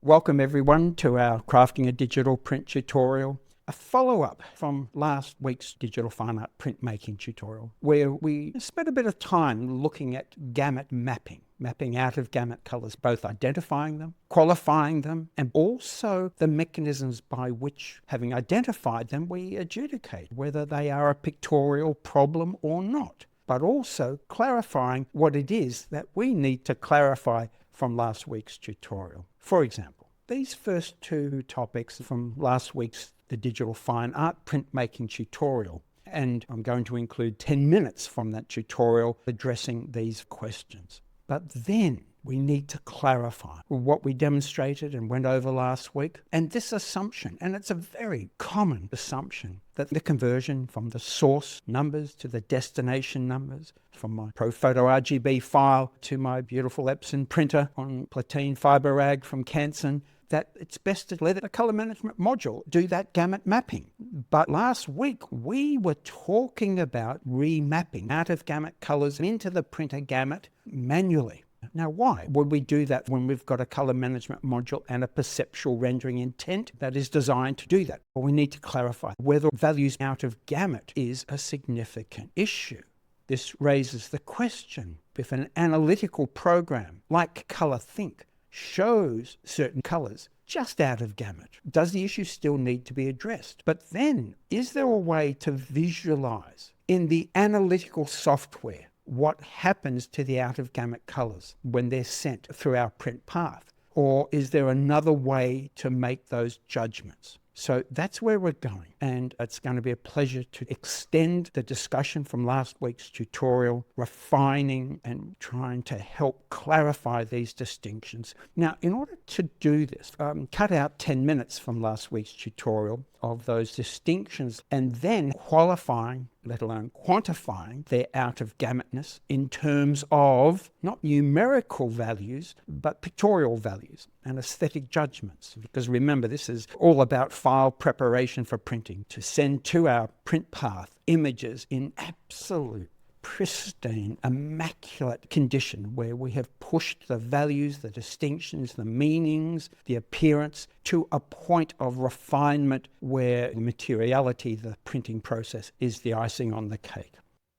Welcome everyone to our Crafting a Digital Print tutorial, a follow-up from last week's digital fine art printmaking tutorial, where we spent a bit of time looking at gamut mapping out of gamut colors, both identifying them, qualifying them, and also the mechanisms by which, having identified them, we adjudicate whether they are a pictorial problem or not, but also clarifying what it is that we need to clarify from last week's tutorial. For example, these first two topics from last week's the digital fine art printmaking tutorial, and I'm going to include 10 minutes from that tutorial addressing these questions. But then we need to clarify what we demonstrated and went over last week, and this assumption, and it's a very common assumption, that the conversion from the source numbers to the destination numbers, from my ProPhoto RGB file to my beautiful Epson printer on Platine fiber rag from Canson, that it's best to let the color management module do that gamut mapping. But last week we were talking about remapping out of gamut colors into the printer gamut manually. Now, why would we do that when we've got a color management module and a perceptual rendering intent that is designed to do that? Well, we need to clarify whether values out of gamut is a significant issue. This raises the question, if an analytical program like ColorThink shows certain colors just out of gamut, does the issue still need to be addressed? But then, is there a way to visualize in the analytical software what happens to the out-of-gamut colors when they're sent through our print path? Or is there another way to make those judgments? So that's where we're going, and it's going to be a pleasure to extend the discussion from last week's tutorial, refining and trying to help clarify these distinctions. Now, in order to do this, cut out 10 minutes from last week's tutorial of those distinctions and then qualifying, let alone quantifying, their out-of-gamutness in terms of not numerical values, but pictorial values and aesthetic judgments. Because remember, this is all about file preparation for printing, to send to our print path images in absolute pristine, immaculate condition, where we have pushed the values, the distinctions, the meanings, the appearance to a point of refinement where materiality, the printing process, is the icing on the cake.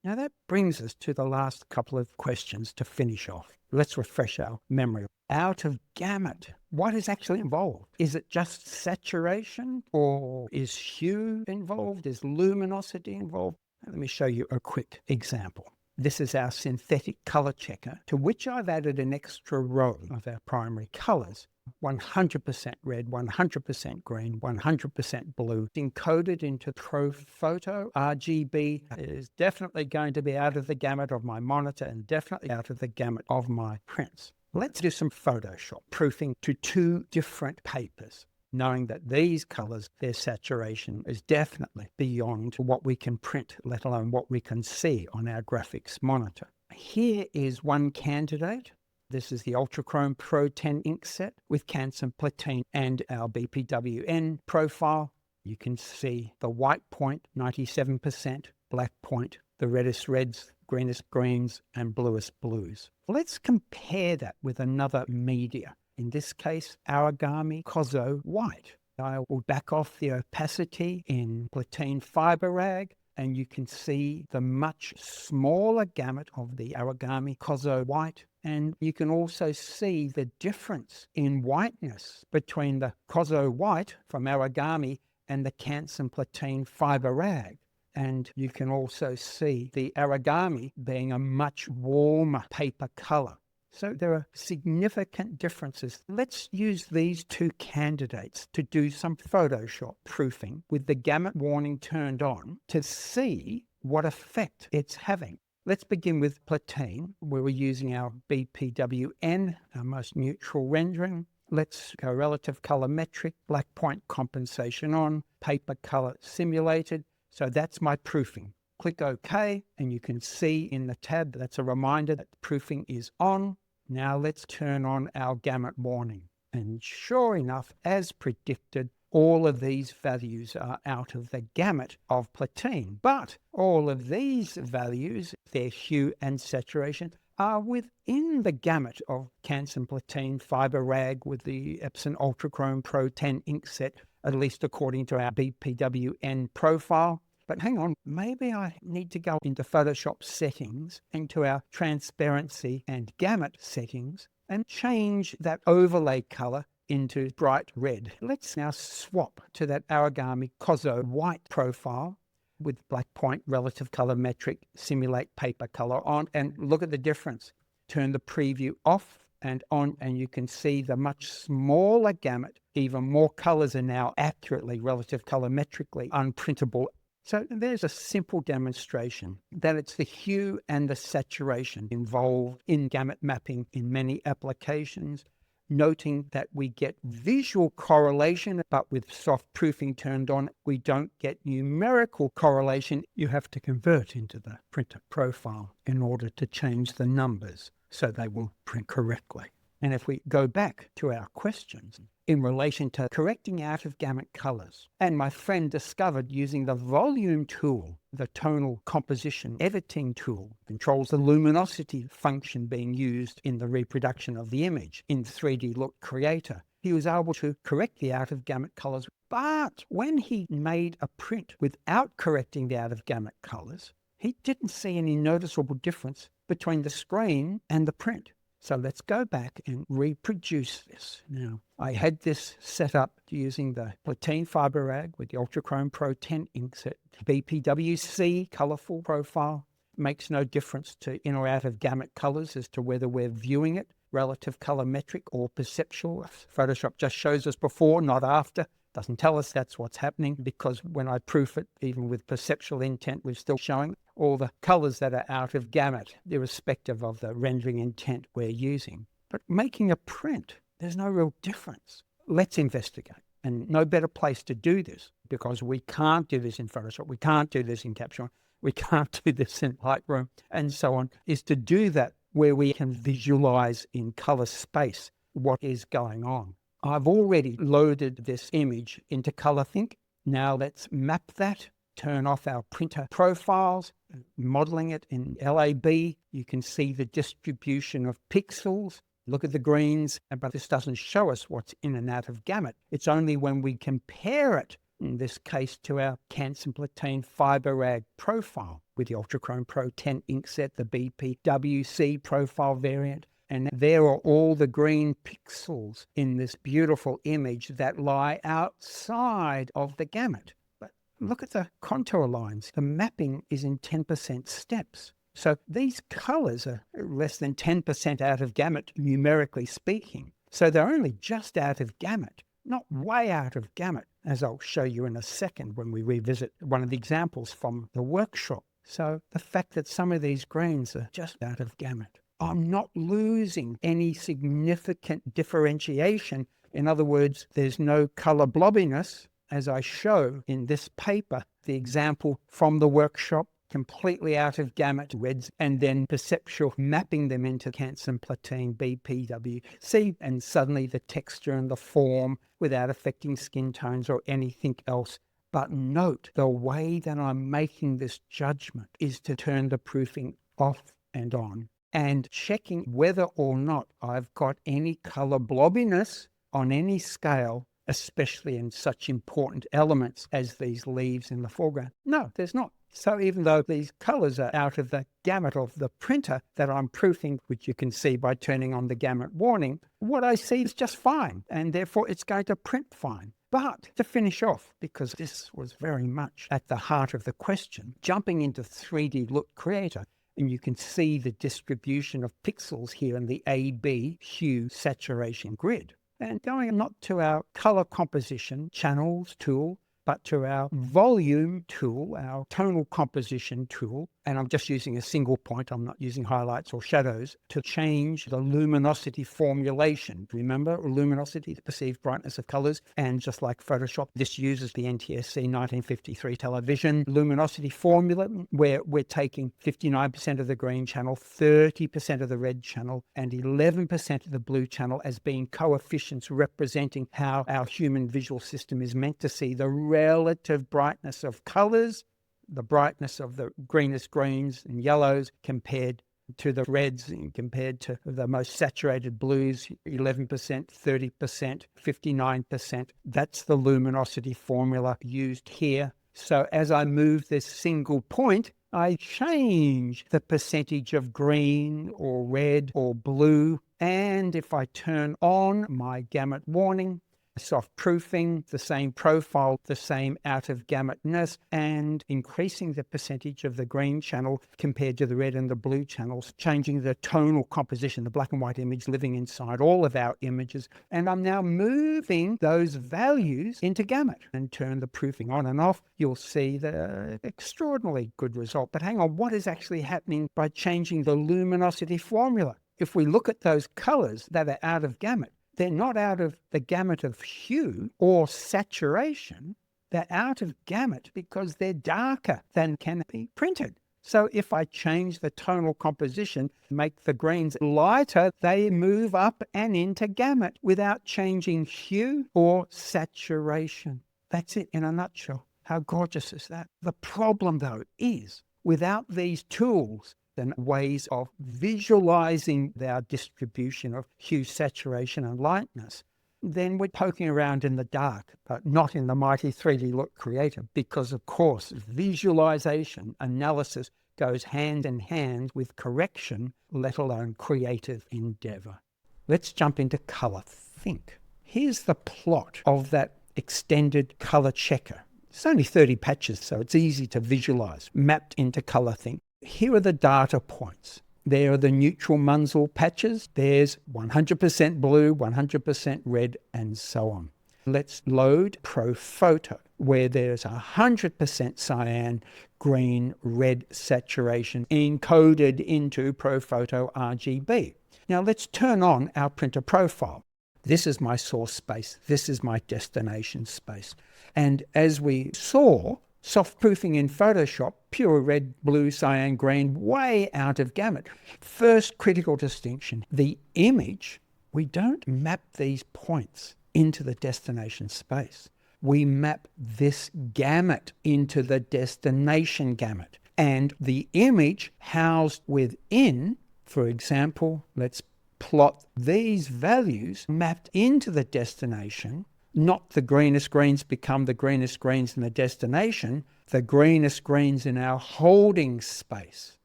Now that brings us to the last couple of questions to finish off. Let's refresh our memory. Out of gamut, what is actually involved? Is it just saturation, or is hue involved? Is luminosity involved? Let me show you a quick example. This is our synthetic color checker, to which I've added an extra row of our primary colors. 100% red, 100% green, 100% blue, encoded into ProPhoto RGB. It is definitely going to be out of the gamut of my monitor and definitely out of the gamut of my prints. Let's do some Photoshop proofing to two different papers, knowing that these colors, their saturation is definitely beyond what we can print, let alone what we can see on our graphics monitor. Here is one candidate. This is the Ultrachrome Pro 10 ink set with Canson Platine and our BPWN profile. You can see the white point, 97%, black point, the reddest reds, greenest greens, and bluest blues. Let's compare that with another media. In this case, Out-of-Gamut Kozo White. I will back off the opacity in Platine fiber rag, and you can see the much smaller gamut of the Out-of-Gamut Kozo White. And you can also see the difference in whiteness between the Kozo White from Out-of-Gamut and the Canson Platine fiber rag. And you can also see the Out-of-Gamut being a much warmer paper color. So there are significant differences. Let's use these two candidates to do some Photoshop proofing with the gamut warning turned on to see what effect it's having. Let's begin with Platine, where we're using our BPWN, our most neutral rendering. Let's go relative colorimetric, black point compensation on, paper color simulated. So that's my proofing. Click OK, and you can see in the tab that's a reminder that proofing is on. Now let's turn on our gamut warning. And sure enough, as predicted, all of these values are out of the gamut of Platine. But all of these values, their hue and saturation, are within the gamut of Canson Platine Fiber Rag with the Epson Ultrachrome Pro 10 ink set, at least according to our BPWN profile. But hang on, maybe I need to go into Photoshop settings, into our transparency and gamut settings, and change that overlay color into bright red. Let's now swap to that Origami Kozo white profile with black point, relative color metric, simulate paper color on, and look at the difference. Turn the preview off and on, and you can see the much smaller gamut. Even more colors are now accurately, relative colorimetrically unprintable. So there's a simple demonstration that it's the hue and the saturation involved in gamut mapping in many applications, noting that we get visual correlation, but with soft proofing turned on, we don't get numerical correlation. You have to convert into the printer profile in order to change the numbers so they will print correctly. And if we go back to our questions in relation to correcting out-of-gamut colors, and my friend discovered using the volume tool, the tonal composition editing tool, controls the luminosity function being used in the reproduction of the image in 3D LUT Creator. He was able to correct the out-of-gamut colors, but when he made a print without correcting the out-of-gamut colors, he didn't see any noticeable difference between the screen and the print. So let's go back and reproduce this. Now, I had this set up using the Platine Fiber Rag with the Ultrachrome Pro 10 ink set. BPWC colorful profile makes no difference to in or out of gamut colors as to whether we're viewing it, relative colorimetric or perceptual. Photoshop just shows us before, not after. Doesn't tell us that's what's happening, because when I proof it, even with perceptual intent, we're still showing all the colors that are out of gamut, irrespective of the rendering intent we're using. But making a print, there's no real difference. Let's investigate. And no better place to do this, because we can't do this in Photoshop, we can't do this in Capture, we can't do this in Lightroom, and so on, is to do that where we can visualize in color space what is going on. I've already loaded this image into ColorThink. Now let's map that, turn off our printer profiles, modeling it in LAB. You can see the distribution of pixels. Look at the greens, but this doesn't show us what's in and out of gamut. It's only when we compare it, in this case, to our Canson Platine Fiber Rag profile with the Ultrachrome Pro 10 ink set, the BPWC profile variant. And there are all the green pixels in this beautiful image that lie outside of the gamut. But look at the contour lines. The mapping is in 10% steps. So these colors are less than 10% out of gamut, numerically speaking. So they're only just out of gamut, not way out of gamut, as I'll show you in a second when we revisit one of the examples from the workshop. So the fact that some of these greens are just out of gamut, I'm not losing any significant differentiation. In other words, there's no color blobbiness, as I show in this paper, the example from the workshop, completely out of gamut reds, and then perceptual mapping them into Canson Platine BPWC, and suddenly the texture and the form without affecting skin tones or anything else. But note, the way that I'm making this judgment is to turn the proofing off and on, and checking whether or not I've got any color blobbiness on any scale, especially in such important elements as these leaves in the foreground. No, there's not. So even though these colors are out of the gamut of the printer that I'm proofing, which you can see by turning on the gamut warning, what I see is just fine, and therefore it's going to print fine. But to finish off, because this was very much at the heart of the question, jumping into 3D LUT Creator, and you can see the distribution of pixels here in the AB hue saturation grid. And going not to our color composition channels tool, but to our volume tool, our tonal composition tool, and I'm just using a single point, I'm not using highlights or shadows, to change the luminosity formulation. Remember, luminosity, the perceived brightness of colors, and just like Photoshop, this uses the NTSC 1953 television luminosity formula, where we're taking 59% of the green channel, 30% of the red channel, and 11% of the blue channel as being coefficients representing how our human visual system is meant to see the relative brightness of colors, the brightness of the greenest greens and yellows compared to the reds compared to the most saturated blues, 11%, 30%, 59%. That's the luminosity formula used here. So as I move this single point, I change the percentage of green or red or blue. And if I turn on my gamut warning, soft proofing, the same profile, the same out-of-gamutness, and increasing the percentage of the green channel compared to the red and the blue channels, changing the tonal composition, the black and white image living inside all of our images. And I'm now moving those values into gamut and turn the proofing on and off. You'll see the extraordinarily good result. But hang on, what is actually happening by changing the luminosity formula? If we look at those colors that are out of gamut, they're not out of the gamut of hue or saturation. They're out of gamut because they're darker than can be printed. So if I change the tonal composition, make the greens lighter, they move up and into gamut without changing hue or saturation. That's it in a nutshell. How gorgeous is that? The problem, though, is without these tools and ways of visualizing our distribution of hue, saturation, and lightness, then we're poking around in the dark, but not in the mighty 3D LUT Creator, because, of course, visualization, analysis goes hand in hand with correction, let alone creative endeavor. Let's jump into ColorThink. Here's the plot of that extended color checker. It's only 30 patches, so it's easy to visualize, mapped into ColorThink. Here are the data points. There are the neutral Munsell patches. There's 100% blue, 100% red, and so on. Let's load ProPhoto, where there's 100% cyan, green, red saturation encoded into ProPhoto RGB. Now let's turn on our printer profile. This is my source space. This is my destination space. And as we saw, soft proofing in Photoshop, pure red, blue, cyan, green, way out of gamut. First critical distinction, the image, we don't map these points into the destination space. We map this gamut into the destination gamut. And the image housed within, for example, let's plot these values mapped into the destination. Not the greenest greens become the greenest greens in the destination. The greenest greens in our holding space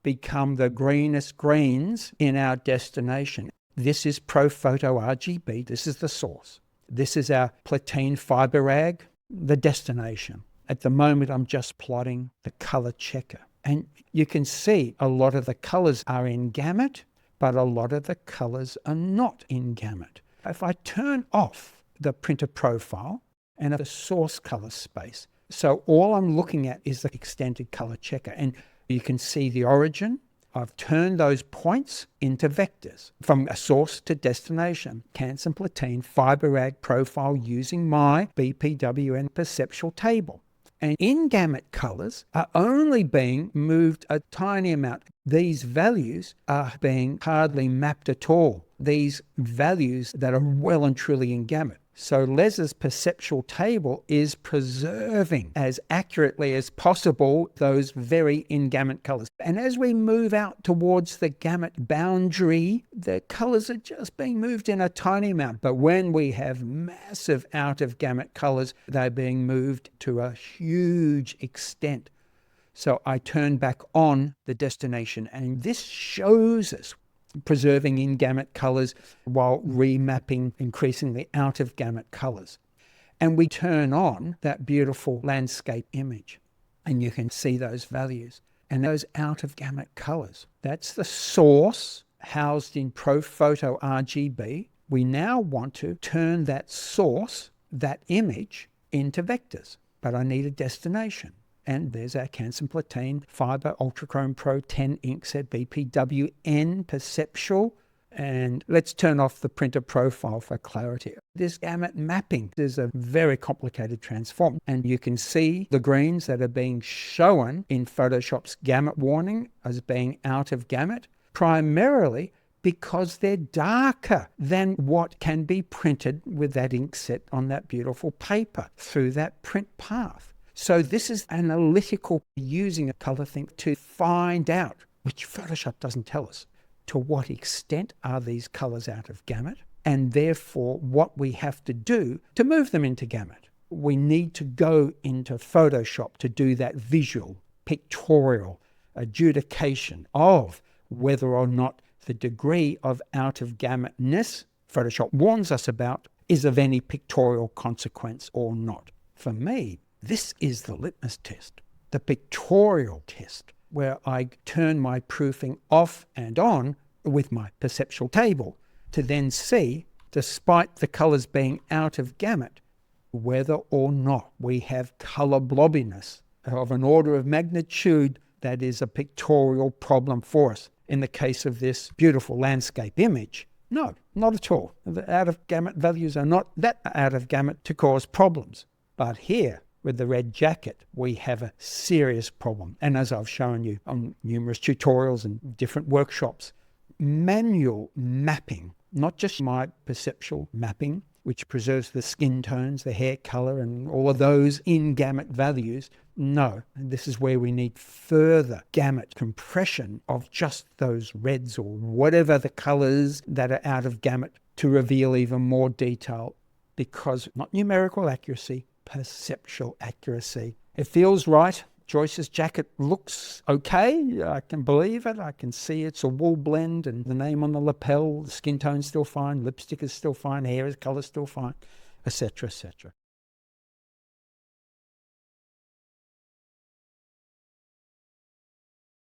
become the greenest greens in our destination. This is ProPhoto RGB. This is the source. This is our Platine fiber rag, the destination. At the moment, I'm just plotting the color checker. And you can see a lot of the colors are in gamut, but a lot of the colors are not in gamut. If I turn off the printer profile and the source color space. So all I'm looking at is the extended color checker. And you can see the origin. I've turned those points into vectors from a source to destination. Canson Platine fiber rag profile using my BPWN perceptual table. And in-gamut colors are only being moved a tiny amount. These values are being hardly mapped at all. These values that are well and truly in gamut. So Les's perceptual table is preserving as accurately as possible those very in-gamut colors. And as we move out towards the gamut boundary, the colors are just being moved in a tiny amount. But when we have massive out-of-gamut colors, they're being moved to a huge extent. So I turn back on the destination, and this shows us preserving in-gamut colors while remapping increasingly out-of-gamut colors. And we turn on that beautiful landscape image, and you can see those values and those out-of-gamut colors. That's the source housed in ProPhoto RGB. We now want to turn that source, that image, into vectors, but I need a destination. And there's our Canson Platine Fiber Ultrachrome Pro 10 Inkset BPWN Perceptual. And let's turn off the printer profile for clarity. This gamut mapping is a very complicated transform. And you can see the greens that are being shown in Photoshop's gamut warning as being out of gamut, primarily because they're darker than what can be printed with that ink set on that beautiful paper through that print path. So this is analytical, using a ColorThink to find out which Photoshop doesn't tell us. To what extent are these colors out of gamut? And therefore, what we have to do to move them into gamut. We need to go into Photoshop to do that visual, pictorial adjudication of whether or not the degree of out-of-gamutness Photoshop warns us about is of any pictorial consequence or not. For me, this is the litmus test, the pictorial test, where I turn my proofing off and on with my perceptual table to then see, despite the colors being out of gamut, whether or not we have color blobbiness of an order of magnitude that is a pictorial problem for us. In the case of this beautiful landscape image, no, not at all. The out-of-gamut values are not that out-of-gamut to cause problems. But here, with the red jacket, we have a serious problem. And as I've shown you on numerous tutorials and different workshops, manual mapping, not just my perceptual mapping, which preserves the skin tones, the hair color, and all of those in gamut values. No, this is where we need further gamut compression of just those reds or whatever the colors that are out of gamut to reveal even more detail, because not numerical accuracy, perceptual accuracy. It feels right. Joyce's jacket looks okay. I can believe it. I can see it's a wool blend and the name on the lapel, the skin tone's still fine, lipstick is still fine, hair is color still fine, etc., etc.